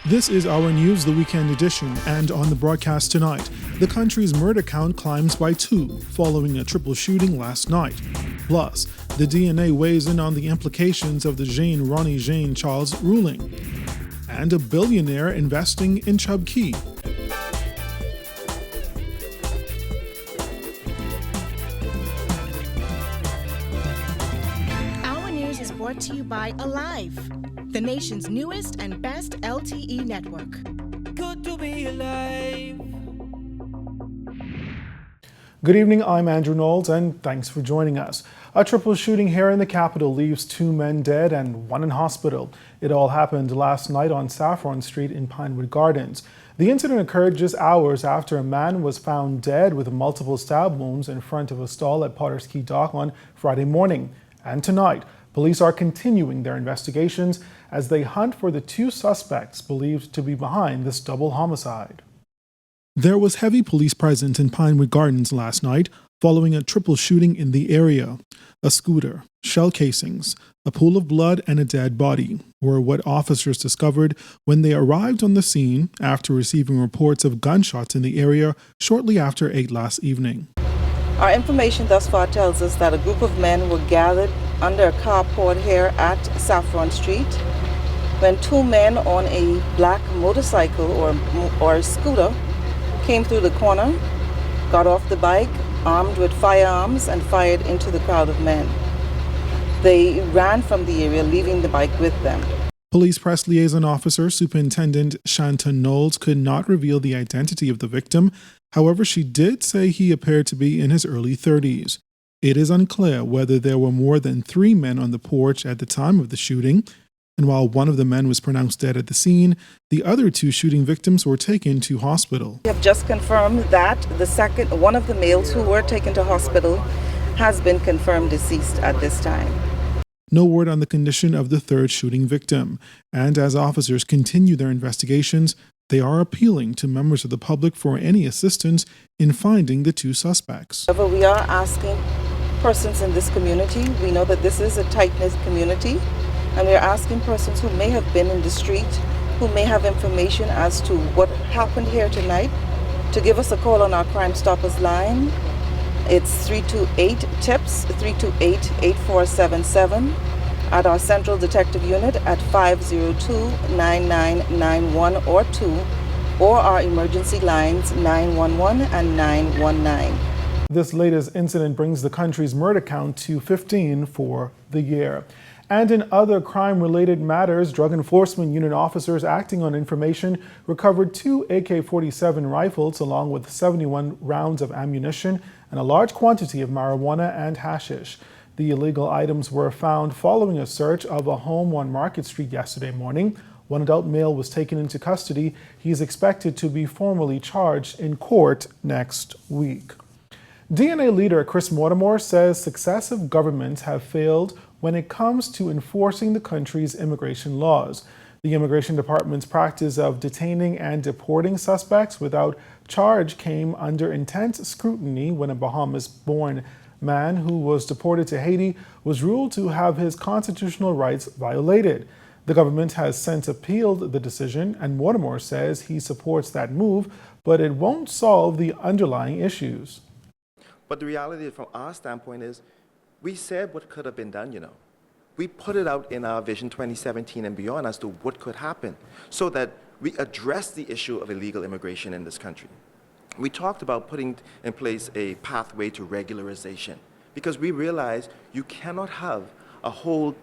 This is our news, the weekend edition, and on the broadcast tonight, the country's murder count climbs by 2 following a triple shooting last night. Plus, the DNA weighs in on the implications of the Ronnie Jean Charles ruling. And a billionaire investing in Chub Key. Our news is brought to you by Alive, the nation's newest and best LTE network. Good to be alive. Good evening, I'm Andrew Knowles, and thanks for joining us. A triple shooting here in the capital leaves 2 men dead and 1 in hospital. It all happened last night on Saffron Street in Pinewood Gardens. The incident occurred just hours after a man was found dead with multiple stab wounds in front of a stall at Potters Key Dock on Friday morning. And tonight, police are continuing their investigations as they hunt for the 2 suspects believed to be behind this double homicide. There was heavy police presence in Pinewood Gardens last night following a triple shooting in the area. A scooter, shell casings, a pool of blood, and a dead body were what officers discovered when they arrived on the scene after receiving reports of gunshots in the area shortly after 8 last evening. Our information thus far tells us that a group of men were gathered under a carport here at Saffron Street when 2 men on a black motorcycle or scooter came through the corner, got off the bike, armed with firearms, and fired into the crowd of men. They ran from the area, leaving the bike with them. Police press liaison officer Superintendent Shanta Knowles could not reveal the identity of the victim. However, she did say he appeared to be in his early 30s. It is unclear whether there were more than 3 men on the porch at the time of the shooting. And while one of the men was pronounced dead at the scene, the other 2 shooting victims were taken to hospital. We have just confirmed that one of the males who were taken to hospital has been confirmed deceased at this time. No word on the condition of the 3rd shooting victim. And as officers continue their investigations, they are appealing to members of the public for any assistance in finding the 2 suspects. However, we are asking persons in this community, we know that this is a tight-knit community, and we're asking persons who may have been in the street, who may have information as to what happened here tonight, to give us a call on our Crime Stoppers line. It's 328-TIPS, 328-8477, at our Central Detective Unit at 502-9991 or 2, or our emergency lines 911 and 919. This latest incident brings the country's murder count to 15 for the year. And in other crime-related matters, Drug Enforcement Unit officers acting on information recovered 2 AK-47 rifles along with 71 rounds of ammunition and a large quantity of marijuana and hashish. The illegal items were found following a search of a home on Market Street yesterday morning. 1 adult male was taken into custody. He is expected to be formally charged in court next week. DNA leader Chris Mortimer says successive governments have failed when it comes to enforcing the country's immigration laws. The Immigration Department's practice of detaining and deporting suspects without charge came under intense scrutiny when a Bahamas-born man who was deported to Haiti was ruled to have his constitutional rights violated. The government has since appealed the decision, and Mortimer says he supports that move, but it won't solve the underlying issues. But the reality from our standpoint is we said what could have been done, We put it out in our Vision 2017 and beyond as to what could happen so that we address the issue of illegal immigration in this country. We talked about putting in place a pathway to regularization because we realize you cannot have a whole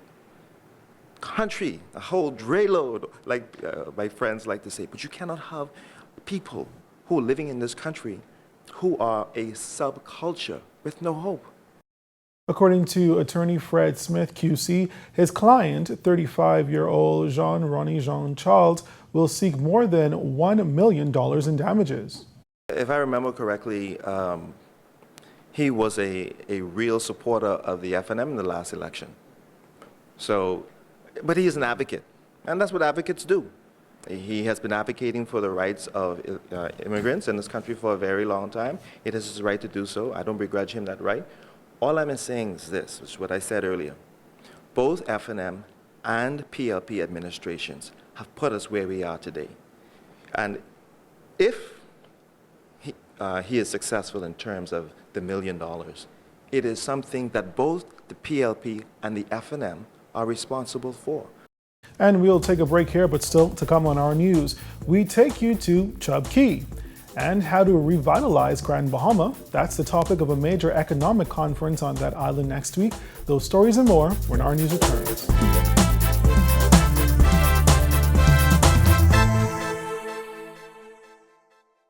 country, a whole dray load, like my friends like to say, but you cannot have people who are living in this country who are a subculture with no hope. According to attorney Fred Smith, QC, his client, 35-year-old Ronnie Jean Charles, will seek more than $1 million in damages. If I remember correctly, he was a real supporter of the FNM in the last election. But he is an advocate, and that's what advocates do. He has been advocating for the rights of immigrants in this country for a very long time. It is his right to do so. I don't begrudge him that right. All I'm saying is this, which is what I said earlier. Both FNM and PLP administrations have put us where we are today. And if he is successful in terms of the $1 million, it is something that both the PLP and the FNM are responsible for. And we'll take a break here, but still to come on our news, we take you to Chub Key and how to revitalize Grand Bahama. That's the topic of a major economic conference on that island next week. Those stories and more when our news returns.